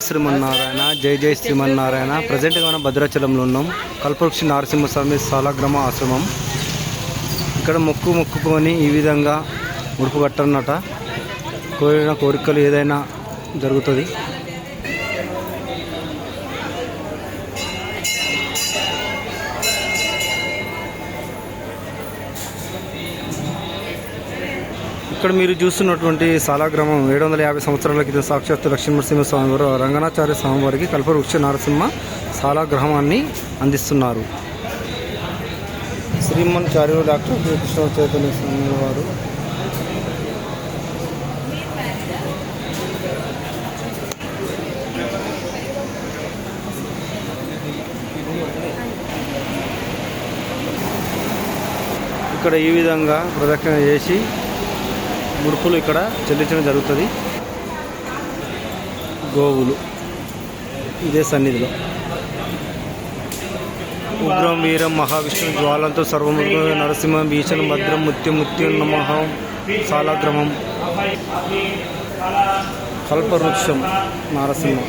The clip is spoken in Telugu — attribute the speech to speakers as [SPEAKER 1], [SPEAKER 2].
[SPEAKER 1] శ్రీమన్నారాయణ, జై జై శ్రీమన్నారాయణ. ప్రజెంట్గా మనం భద్రాచలంలో ఉన్నాం. కల్పవృక్ష నరసింహస్వామి సాలగ్రామ ఆశ్రమం. ఇక్కడ మొక్కుకొని ఈ విధంగా ముడుపు కట్టన్నట. కోరిన కోరికలు ఏదైనా జరుగుతుంది. ఇక్కడ మీరు చూస్తున్నటువంటి సాలాగ్రామం 750 సంవత్సరాల క్రితం సాక్షాత్తు లక్ష్మీనరసింహస్వామి వారు రంగనాచార్య స్వామి వారికి కల్పవృక్ష నరసింహ సాలాగ్రామాన్ని అందిస్తున్నారు. శ్రీమన్నాచార్యులు డాక్టర్ కృష్ణ చైతన్య స్వామి వారు ఇక్కడ ఈ విధంగా ప్రదక్షిణ చేసి ముడుపులు ఇక్కడ చెల్లించడం జరుగుతుంది. గోవులు ఇదే సన్నిధిలో ఉగ్రం వీరం మహావిష్ణు జ్వాలంతో సర్వమృగ నరసింహం భీషణం భద్రం ముత్యం నమః సాలగ్రామం కల్పవృక్షం నరసింహం.